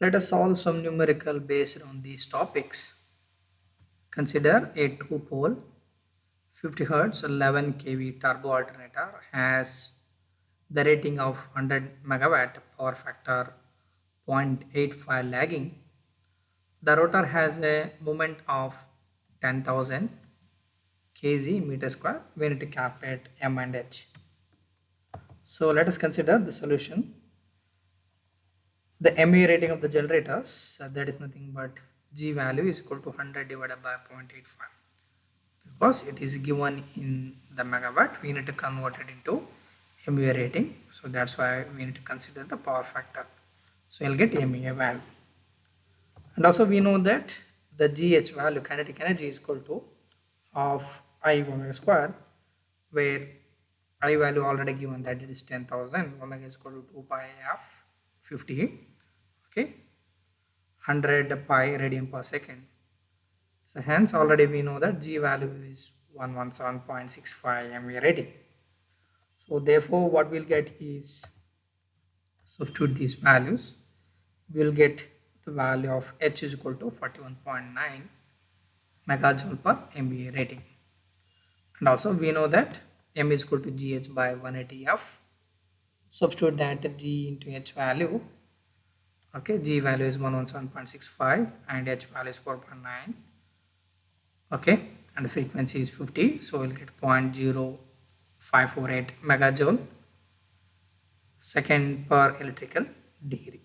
Let us solve some numerical based on these topics. Consider a two-pole 50 Hz 11 kV turbo alternator has the rating of 100 megawatt, power factor 0.85 lagging. The rotor has a moment of 10,000 kg meter square. We need to calculate M and H. So let us consider the solution. The MVA rating of the generators, that is nothing but G value is equal to 100 divided by 0.85. Because it is given in the megawatt, we need to convert it into MVA rating. So that's why we need to consider the power factor. So you'll get MVA value. And also we know that the GH value, kinetic energy, is equal to half I omega square, where I value already given that it is 10,000, omega is equal to 2 pi f 50, okay, 100 pi radian per second. So hence already we know that G value is 117.65 MVA rating. So therefore what we'll get is, substitute these values, we'll get the value of H is equal to 41.9 megajoule per MVA rating. And also we know that M is equal to GH by 180 F. Substitute that G into H value. Okay, G value is 117.65 and H value is 4.9. Okay, and the frequency is 50, so we'll get 0.0548 megajoule second per electrical degree.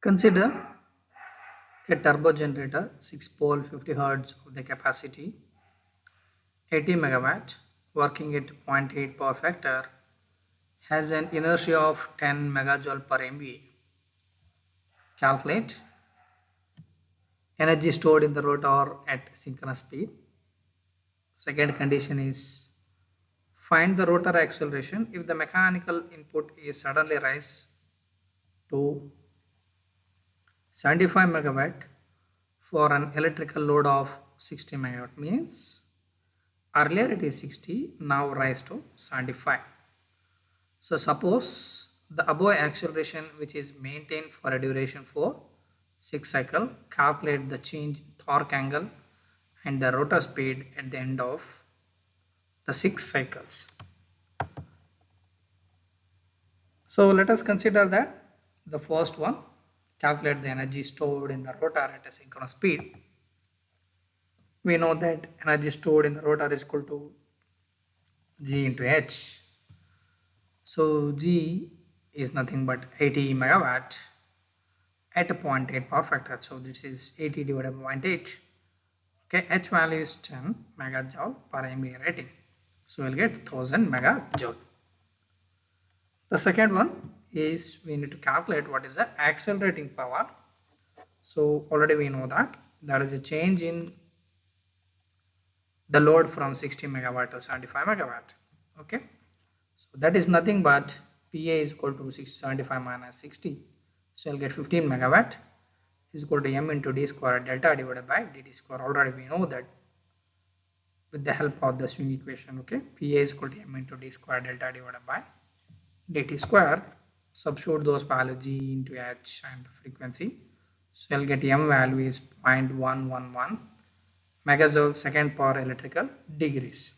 Consider a turbo generator 6 pole 50 Hz of the capacity 80 megawatt working at 0.8 power factor has an inertia of 10 megajoule per MVA. Calculate energy stored in the rotor at synchronous speed. Second condition is find the rotor acceleration if the mechanical input is suddenly rise to 75 megawatt for an electrical load of 60 megawatt, means earlier it is 60, now rise to 75. So suppose the above acceleration which is maintained for a duration for 6 cycle, calculate the change torque angle and the rotor speed at the end of the 6 cycles. So let us consider that the first one, calculate the energy stored in the rotor at a synchronous speed. We know that energy stored in the rotor is equal to G into H. So G is nothing but 80 megawatt at a 0.8 power factor. So this is 80 divided by 0.8. Okay, H value is 10 megajoule per MVA rating. So we'll get 1000 megajoule. The second one is we need to calculate what is the accelerating power. So already we know that there is a change in the load from 60 megawatt to 75 megawatt. Okay, so that is nothing but PA is equal to 675 minus 60. So you'll get 15 megawatt is equal to M into D square delta divided by dt square. Already we know that with the help of the swing equation. Okay, PA is equal to M into D square delta divided by dt square. Substitute those values G into H and the frequency. So you'll get M value is 0.111 megajoule second per electrical degrees.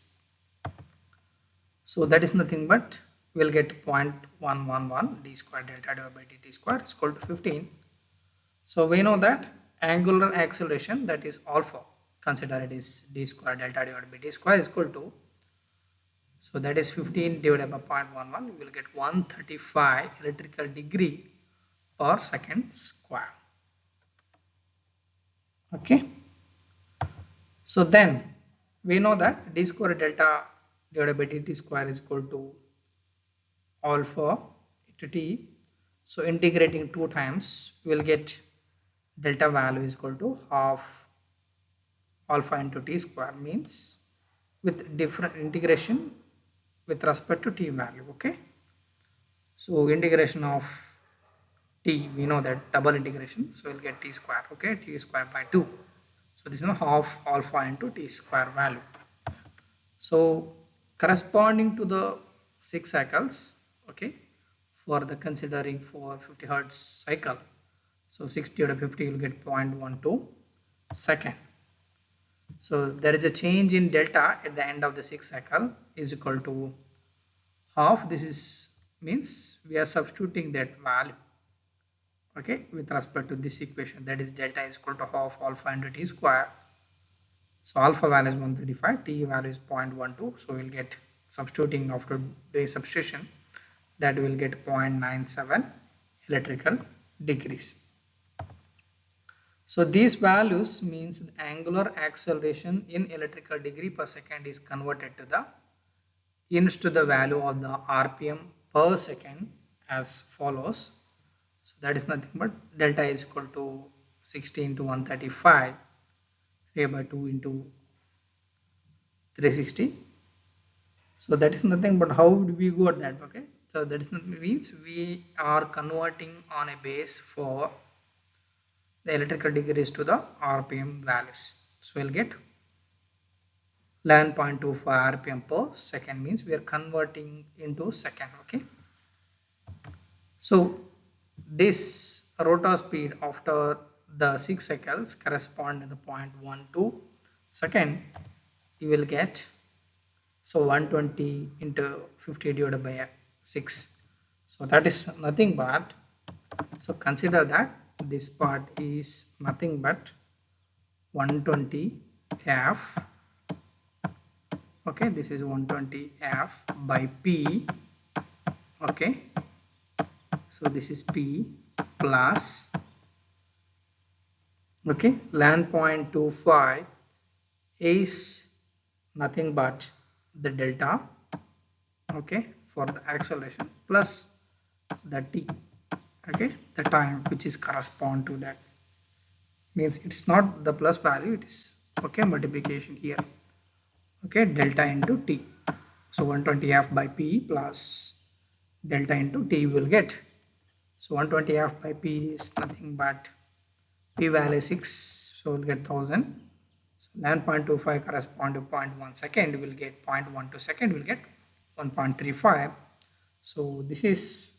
So that is nothing but we'll get 0.111 d square delta divided by dt square is equal to 15. So we know that angular acceleration, that is alpha, consider it is d square delta divided by d square is equal to, so that is 15 divided by 0.11, we will get 135 electrical degree per second square. Okay, so then we know that d square delta divided by dt square is equal to alpha into t. So integrating 2 times we will get delta value is equal to half alpha into t square, means with different integration with respect to t value. Okay, so integration of t, we know that double integration, so we'll get t square. Okay, t square by 2. So this is half alpha into t square value. So corresponding to the 6 cycles, okay, for the considering for 50 hertz cycle. So 60 out of 50 you will get 0.12 second. So there is a change in delta at the end of the 6th cycle is equal to half. This is means we are substituting that value, okay, with respect to this equation, that is delta is equal to half alpha into t square. So alpha value is 135, t value is 0.12. So we'll get, substituting after doing substitution, that will get 0.97 electrical degrees. So these values means the angular acceleration in electrical degree per second is converted to the into the value of the RPM per second as follows. So that is nothing but delta is equal to 60 into 135 divided by 2 into 360. So that is nothing but how do we got that? Okay, so that is nothing means we are converting on a base for the electrical degrees to the RPM values. So we'll get 11.25 RPM per second means we are converting into second. Okay, so this rotor speed after the 6 cycles correspond to the 0.12 second. You will get, so 120 into 50 divided by 6. So that is nothing but, so consider that this part is nothing but 120 F. Okay, this is 120 F by P. Okay, so this is P plus, okay, 11.25 is nothing but the delta, okay, for the acceleration plus the t, okay, the time which is correspond to that, means it's not the plus value, it is, okay, multiplication here, okay, delta into t. So 120 F by P plus delta into t will get, so 120 F by P is nothing but P value 6, so we'll get 1000. So 9.25 correspond to 0.1 second, will get 0.12 second, will get 1.35. So this is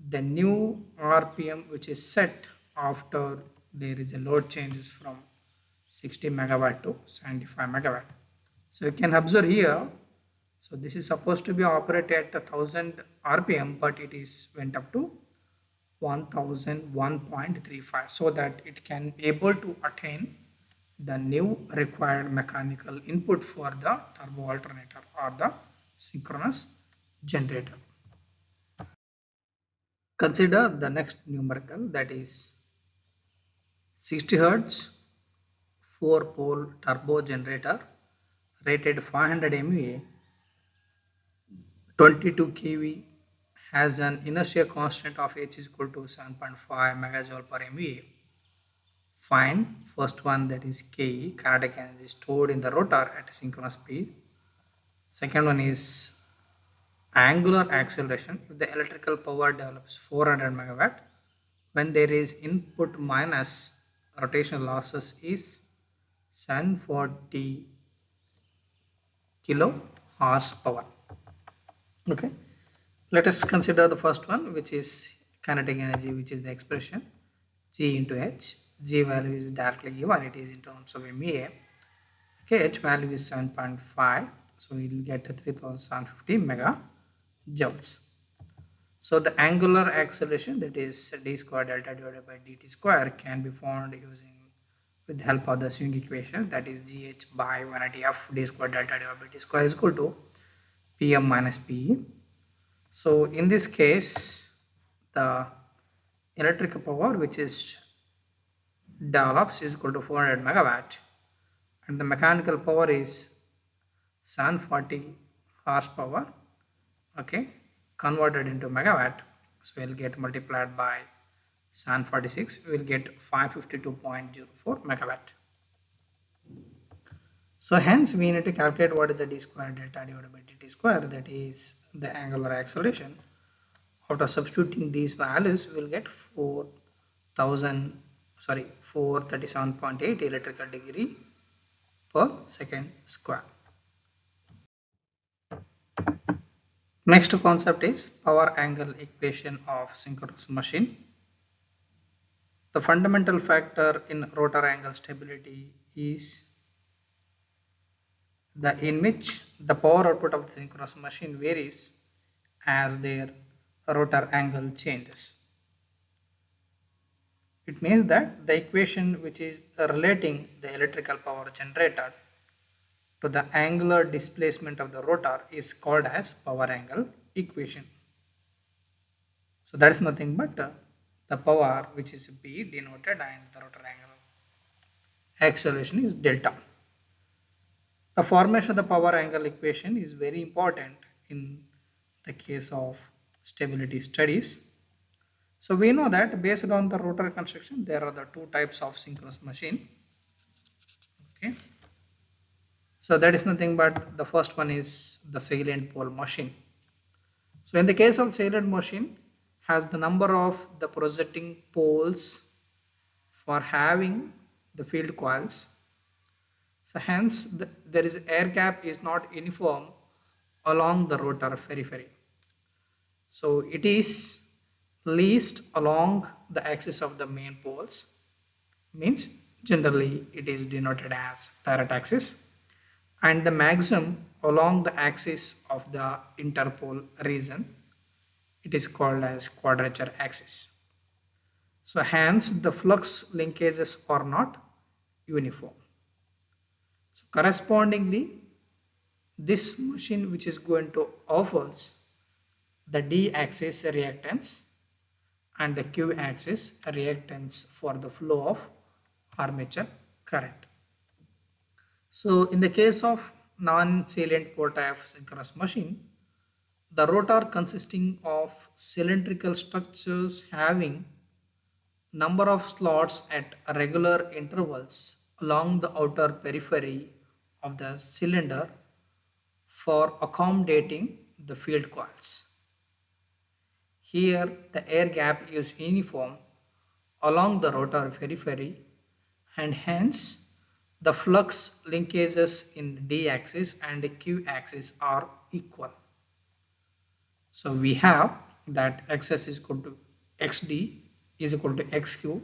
the new RPM which is set after there is a load changes from 60 megawatt to 75 megawatt. So you can observe here, so this is supposed to be operated at 1000 RPM, but it is went up to 1001.35, so that it can able to attain the new required mechanical input for the turbo alternator or the synchronous generator. Consider the next numerical, that is 60 Hz 4 pole turbo generator rated 500 MVA 22 kV has an inertia constant of H is equal to 7.5 megajoule per MVA. Find first one, that is Ke, kinetic energy stored in the rotor at a synchronous speed. Second one is angular acceleration if the electrical power develops 400 megawatt when there is input minus rotational losses is 740 kilo horsepower. Okay, let us consider the first one, which is kinetic energy, which is the expression G into H. G value is directly given, it is in terms of MVA. Okay, H value is 7.5, so we will get 3750 megajoules. So the angular acceleration, that is d square delta divided by dt square, can be found using with the help of the swing equation, that is gh by 180 f d square delta divided by d square is equal to pm minus pe. So in this case, the electrical power which is develops is equal to 400 megawatt, and the mechanical power is 740 horsepower, okay, converted into megawatt. So we'll get multiplied by 746, we will get 552.04 megawatt. So hence we need to calculate what is the d square delta divided by dt square, that is the angular acceleration. After substituting these values, we will get 437.8 electrical degree per second square. Next concept is power angle equation of synchronous machine. The fundamental factor in rotor angle stability is the in which the power output of the synchronous machine varies as their rotor angle changes. It means that the equation which is relating the electrical power generated to the angular displacement of the rotor is called as power angle equation. So that is nothing but the power which is P denoted and the rotor angle acceleration is delta. The formation of the power angle equation is very important in the case of stability studies. So we know that based on the rotor construction, there are the two types of synchronous machine. Okay. So that is nothing but the first one is the salient pole machine. So in the case of salient machine, has the number of the projecting poles for having the field coils. So hence there is air gap is not uniform along the rotor periphery. So it is least along the axis of the main poles, means generally it is denoted as direct axis, and the maximum along the axis of the interpole region, it is called as quadrature axis. So hence the flux linkages are not uniform. So correspondingly, this machine which is going to offers the D axis reactance and the Q axis reactance for the flow of armature current. So in the case of non-salient pole type synchronous machine, the rotor consisting of cylindrical structures having number of slots at regular intervals along the outer periphery of the cylinder for accommodating the field coils. Here the air gap is uniform along the rotor periphery and hence the flux linkages in D axis and the Q axis are equal. So we have that xs is equal to xd is equal to xq.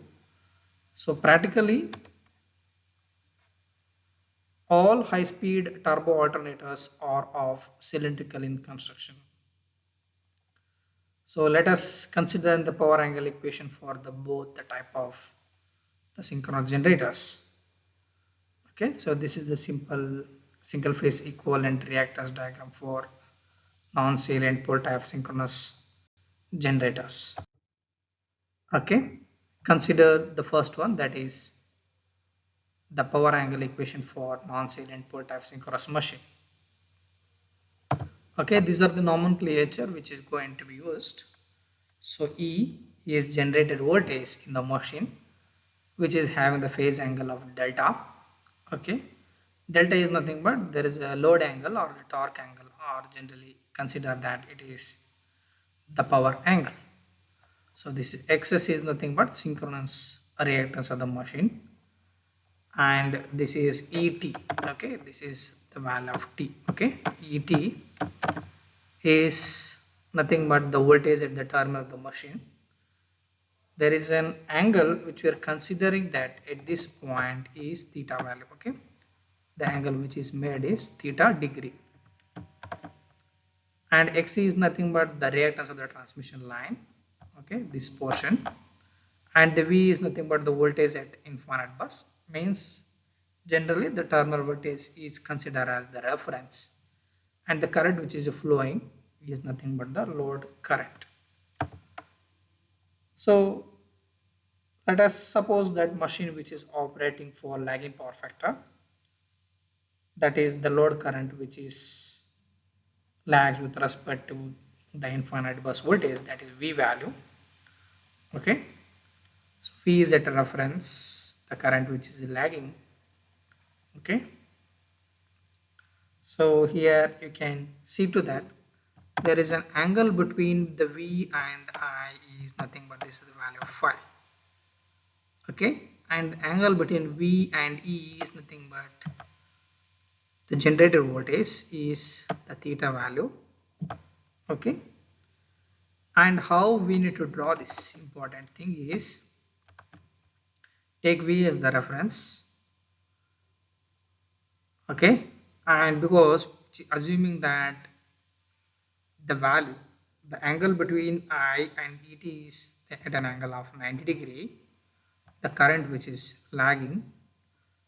So practically all high-speed turbo alternators are of cylindrical in construction. So let us consider the power angle equation for the both the type of the synchronous generators. Okay, so this is the simple single phase equivalent reactance diagram for non-salient pole type synchronous generators. Okay, consider the first one, that is the power angle equation for non-salient pole type synchronous machine. Okay, these are the nomenclature which is going to be used. So E is generated voltage in the machine which is having the phase angle of delta. Okay, delta is nothing but there is a load angle or the torque angle, or generally consider that it is the power angle. So this is xs is nothing but synchronous reactance of the machine, and this is et. Okay, this is the value of t. Okay, et is nothing but the voltage at the terminal of the machine. There is an angle which we are considering that at this point is theta value. Okay, the angle which is made is theta degree, and x is nothing but the reactance of the transmission line. Okay, this portion, and the V is nothing but the voltage at infinite bus, means generally the terminal voltage is considered as the reference, and the current which is flowing is nothing but the load current. So let us suppose that machine which is operating for lagging power factor, that is the load current which is lags with respect to the infinite bus voltage, that is V value. Okay, so V is at a reference, the current which is lagging. Okay, so here you can see to that there is an angle between the V and I is nothing but this is the value of phi. Okay, and the angle between V and E is nothing but the generated voltage is the theta value, Okay, and how we need to draw this important thing is take V as the reference. Okay, and because assuming that the value, the angle between I and ET is at an angle of 90°, the current which is lagging,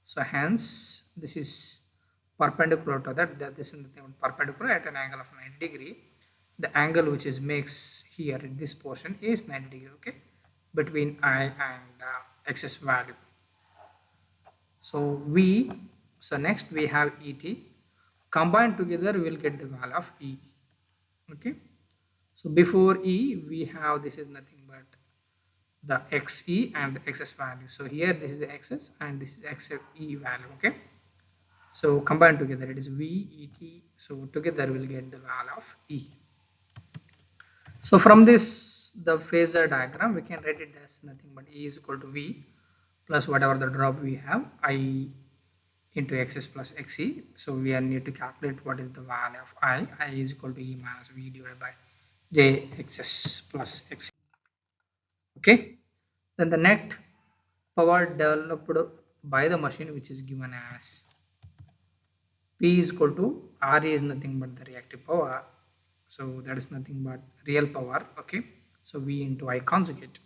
so hence this is perpendicular to that this is perpendicular at an angle of 90°. The angle which is makes here in this portion is 90°. Okay, between I and excess value. So V, so next we have ET, combined together we will get the value of E. Okay, so before E we have, this is nothing but the XE and the XS value. So here this is the XS and this is XE value. Okay, so combined together it is V ET, so together we'll get the value of E. So from this, the phasor diagram, we can write it as nothing but E is equal to V plus whatever the drop we have, I into XS plus XE. So we need to calculate what is the value of I. I is equal to E minus V divided by J XS plus XE. Okay. Then the net power developed by the machine, which is given as P is equal to RE is nothing but the reactive power. So that is nothing but real power. Okay. So V into I conjugate.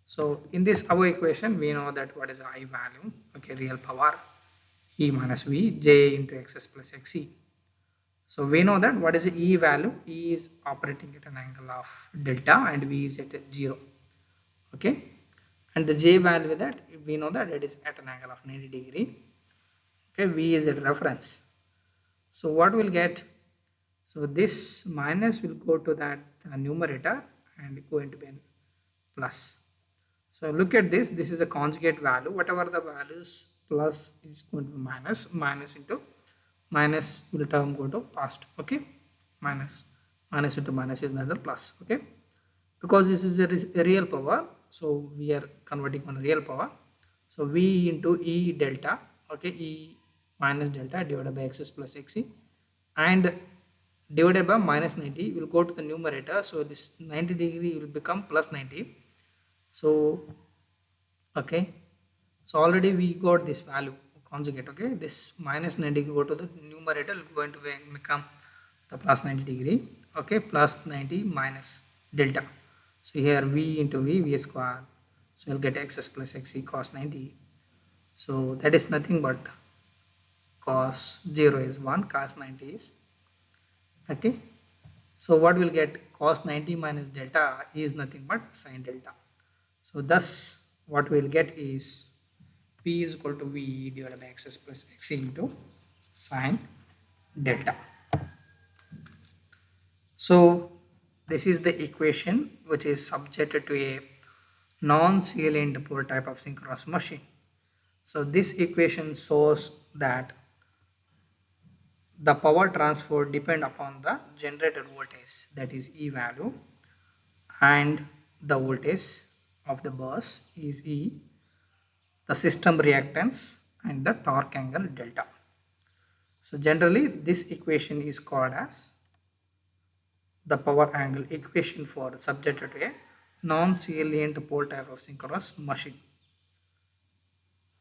So in this our equation, we know that what is I value. Okay, real power E minus V, J into XS plus XE. So we know that what is the E value? E is operating at an angle of delta and V is at 0. Okay, and the J value that we know that it is at an angle of 90°. Okay, V is at reference. So what we'll get? So this minus will go to that numerator and go into an plus. So look at this. This is a conjugate value. Whatever the values plus is going to be minus. Minus into minus will term go to past. Okay, minus into minus is another plus. Okay, because this is a real power, so we are converting on real power. So V into E delta. Okay, E minus delta divided by XS plus XE and divided by minus 90 will go to the numerator. So this 90° will become plus 90. So okay, so already we got this value conjugate. Okay, this minus 90 go to the numerator will going to become the plus 90°. Okay, plus 90 minus delta. So here V into V square, so you'll get XS plus XE cos 90. So that is nothing but cos 0 is 1, cos 90 is, okay. So what we'll get, cos 90 minus delta is nothing but sin delta. So thus what we'll get is P is equal to V divided by XS plus XE into sin delta. So this is the equation which is subjected to a non-salient pole type of synchronous machine. So this equation shows that the power transfer depend upon the generated voltage, that is E value, and the voltage of the bus is E, the system reactance and the torque angle delta. So generally this equation is called as the power angle equation for subjected to a non-salient pole type of synchronous machine.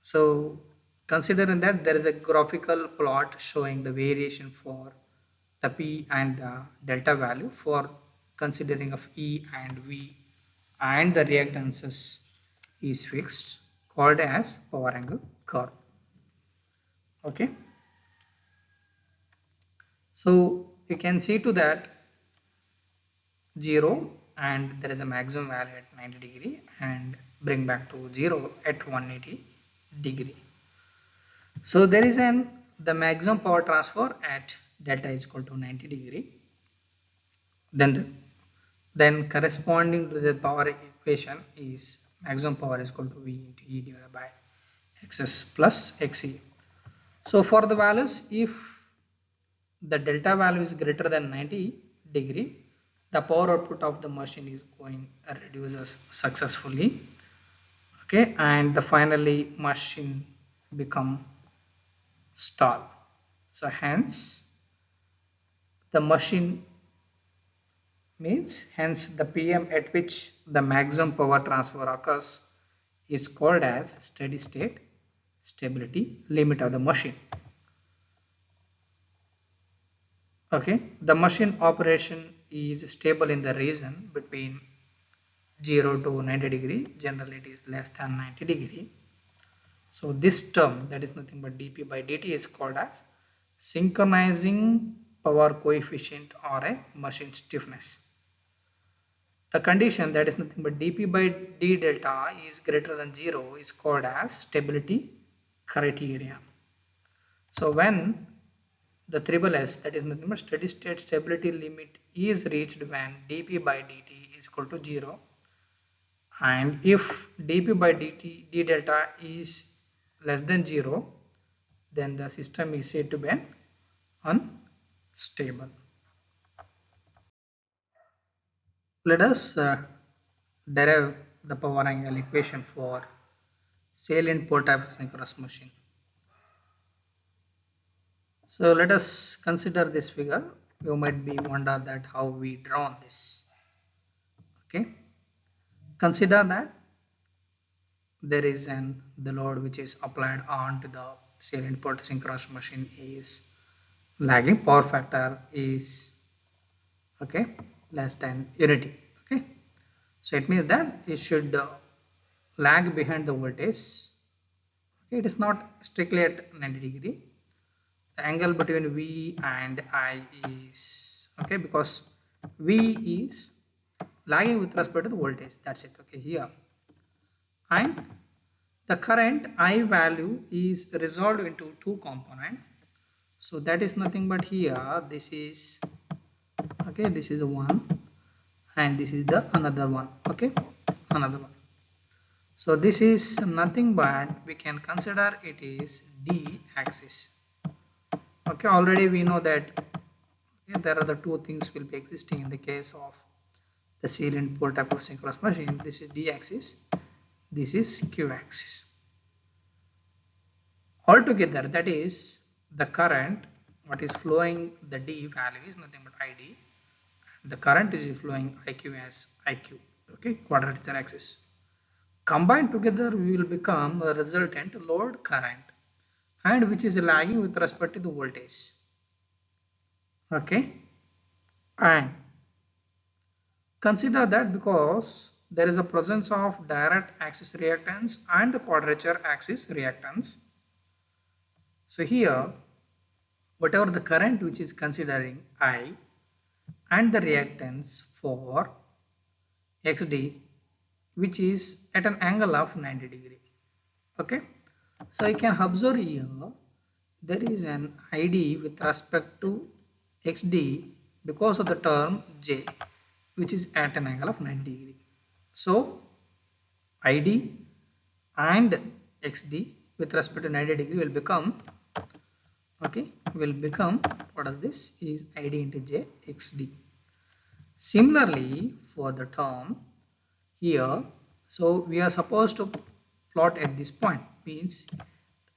So considering that there is a graphical plot showing the variation for the P and the delta value for considering of E and V, and the reactances is fixed, called as power angle curve. Okay, so you can see to that 0 and there is a maximum value at 90° and bring back to 0 at 180°. So there is the maximum power transfer at delta is equal to 90°. Then corresponding to the power equation is maximum power is equal to V into E divided by XS plus XE. So for the values, if the delta value is greater than 90°, the power output of the machine is going reduces successfully. Okay, and the finally machine become stall. So hence the machine means hence the PM at which the maximum power transfer occurs is called as steady state stability limit of the machine. Okay, the machine operation is stable in the region between 0 to 90 degree. Generally it is less than 90 degree. So this term, that is nothing but dp by dt, is called as synchronizing power coefficient or a machine stiffness. The condition, that is nothing but dp by d delta is greater than 0, is called as stability criteria. So when the triple S, that is nothing but steady state stability limit, is reached when dp by dt is equal to 0, and if dp by dt d delta is less than 0, then the system is said to be unstable. Let us derive the power angle equation for salient pole type of synchronous machine. So let us consider this figure. You might be wonder that how we drawn this. Okay, consider that there is the load which is applied onto the salient pole synchronous machine is lagging. Power factor is okay less than unity. Okay, so it means that it should lag behind the voltage. Okay, it is not strictly at 90 degree. The angle between V and I is okay because V is lagging with respect to the voltage. That's it. Okay, here, and the current I value is resolved into two components. So that is nothing but here this is okay, this is one and this is the another one. Okay, another one. So this is nothing but we can consider it is D axis. Okay, already we know that there are the two things will be existing in the case of the salient pole type of synchronous machine. This is D axis, this is Q axis. Altogether, that is the current what is flowing, the D value is nothing but ID. The current is flowing IQ as IQ. Okay, quadrature axis. Combined together we will become a resultant load current, and which is lagging with respect to the voltage. Okay, and consider that because there is a presence of direct axis reactance and the quadrature axis reactance. So here whatever the current which is considering I and the reactance for XD which is at an angle of 90 degree. Okay, so you can observe here there is an ID with respect to XD because of the term J which is at an angle of 90 degree. So ID and XD with respect to 90 degree will become okay, will become what is this is ID into J XD. Similarly for the term here, so we are supposed to plot at this point, means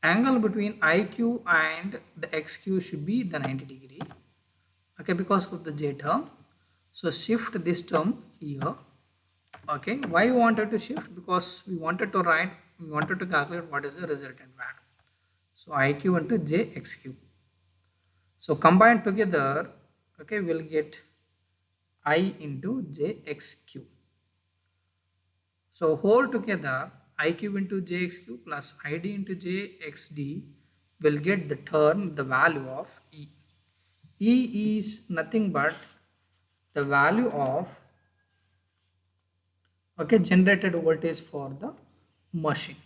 angle between IQ and the XQ should be the 90 degree. Okay, because of the J term, so shift this term here. Okay, why we wanted to shift? Because we wanted to calculate what is the resultant value. So IQ into J XQ. So combined together, okay, we'll get I into J XQ. So whole together IQ into JXQ plus ID into JXD will get the term, the value of E. E is nothing but the value of okay generated voltage for the machine.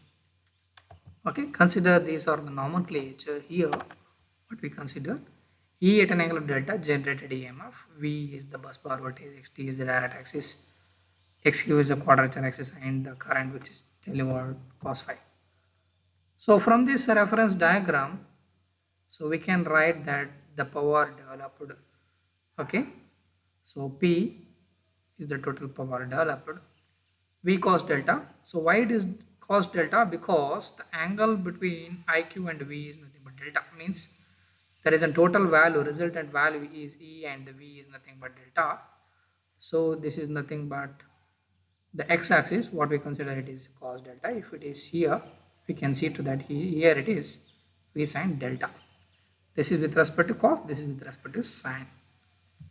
Okay, consider these are the nomenclature here. What we consider E at an angle of delta generated EMF, V is the bus bar voltage, XT is the direct axis, XQ is the quadrature axis, and the current which is delivered cos phi. So from this reference diagram, so we can write that the power developed. Okay, so P is the total power developed. V cos delta. So why it is cos delta? Because the angle between IQ and V is nothing but delta. Means there is a total value, resultant value is E and the V is nothing but delta. So this is nothing but the x-axis, what we consider it is cos delta. If it is here, we can see to that here it is v sine delta. This is with respect to cos, this is with respect to sine.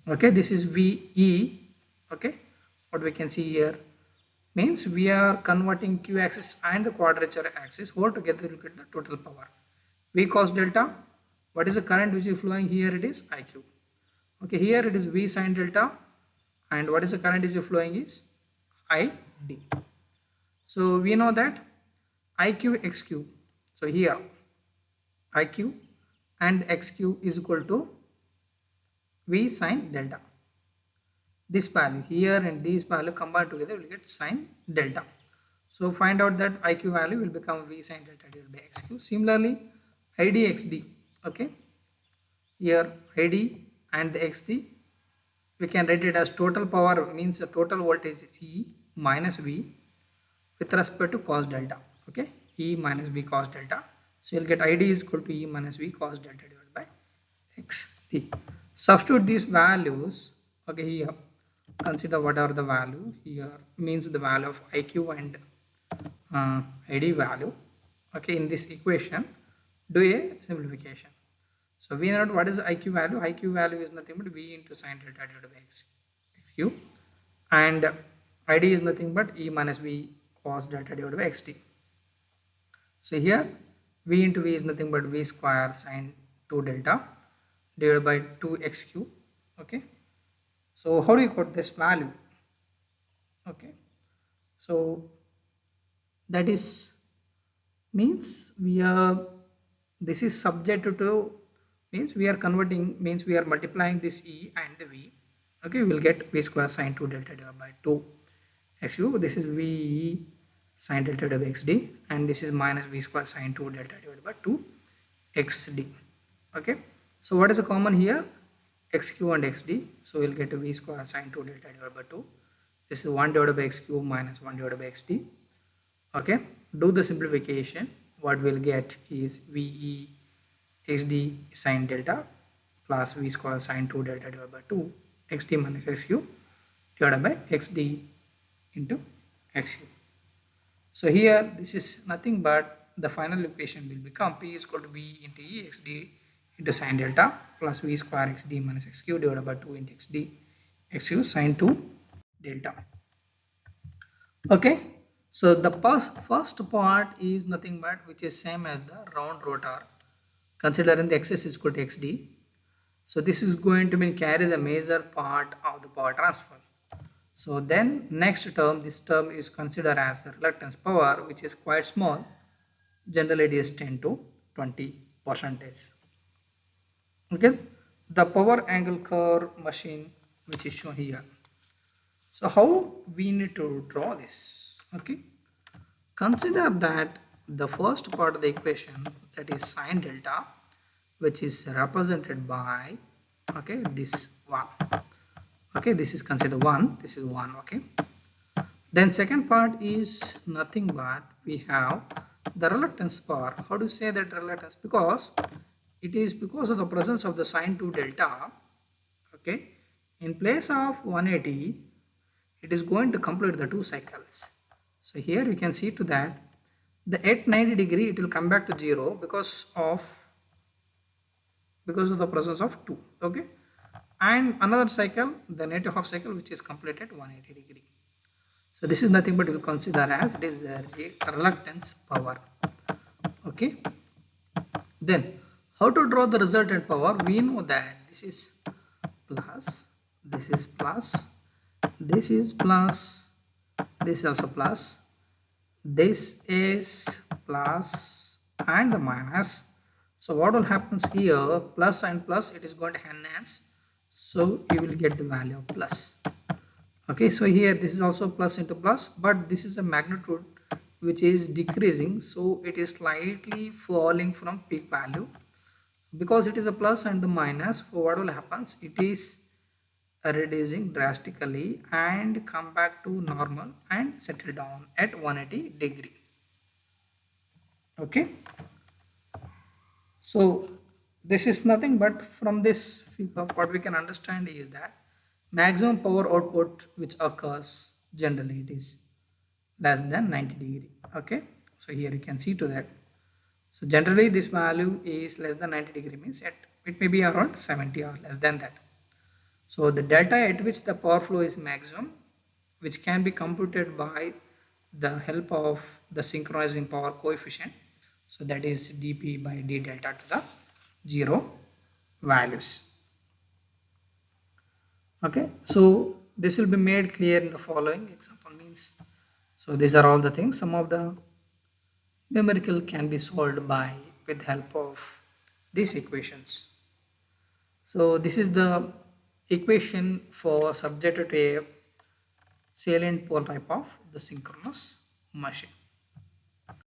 Okay, this is VE. Okay, what we can see here means we are converting q axis and the quadrature axis all together. Look at the total power. V cos delta, what is the current which is flowing here? It is IQ. Okay, here it is V sine delta, and what is the current which is flowing is ID. So we know that IQ XQ. So here IQ and XQ is equal to V sine delta. This value here and this value combined together will get sine delta. So find out that IQ value will become V sine delta divided by XQ. Similarly, ID XD. Okay, here ID and the XD, we can write it as total power, means the total voltage is E minus V with respect to cos delta. Okay, E minus V cos delta. So you'll get ID is equal to E minus V cos delta divided by XD. Substitute these values. Okay, here consider what are the value. Here means the value of IQ and ID value. Okay, in this equation, do a simplification. So we know what is the IQ value. IQ value is nothing but V into sine delta divided by XQ, and ID is nothing but E minus V cos delta divided by XD. So here V into V is nothing but V square sine 2 delta divided by 2XQ. Okay, so how do you got this value? Okay, so that is means we are, this is subject to, means we are converting, means we are multiplying this E and the V. Okay, we will get V square sine 2 delta divided by 2 XU. This is V sine delta divided by XD, and this is minus V square sine 2 delta divided by 2 XD. Okay, so what is the common here? XQ and XD. So we'll get V square sine 2 delta divided by 2. This is 1 divided by XQ minus 1 divided by XD. Okay, do the simplification. What we'll get is VE XD sine delta plus V square sine 2 delta divided by 2 XD minus XQ divided by XD into XU. So here this is nothing but the final equation will become P is equal to V into E XD into sine delta plus V square XD minus XQ divided by 2 into XD XU sine 2 delta. Okay, so the first part is nothing but which is same as the round rotor, considering the axis is equal to XD. So this is going to be carry the major part of the power transfer. So then next term, this term is considered as a reluctance power, which is quite small. Generally it is 10 to 20%. Okay, the power angle curve machine which is shown here. So how we need to draw this? Okay, consider that the first part of the equation, that is sine delta, which is represented by, okay, this one. Okay, this is considered 1, this is 1. Okay, then second part is nothing but we have the reluctance power. How do you say that reluctance? Because it is because of the presence of the sine 2 delta. Okay, in place of 180, it is going to complete the 2 cycles. So here you can see to that at 90 degree it will come back to 0 because of the presence of 2. Okay, and another cycle, the negative half cycle, which is completed 180 degree. So this is nothing but we will consider as it is a reluctance power. Okay, then how to draw the resultant power? We know that this is plus, this is plus, this is plus, this is also plus, this is plus and the minus. So what will happen here, plus and plus, it is going to enhance, so you will get the value of plus. Okay, so here this is also plus into plus, but this is a magnitude which is decreasing, so it is slightly falling from peak value. Because it is a plus and the minus, so what will happen, it is reducing drastically and come back to normal and settle down at 180 degree. Okay, so this is nothing but from this figure what we can understand is that maximum power output which occurs generally it is less than 90 degree. Okay, so here you can see to that. So generally this value is less than 90 degree, means it may be around 70 or less than that. So the delta at which the power flow is maximum, which can be computed by the help of the synchronizing power coefficient. So that is dp by d delta to the 0 values. Okay, so this will be made clear in the following example. Means, so these are all the things. Some of the numerical can be solved by with help of these equations. So this is the equation for subjected to a salient pole type of the synchronous machine.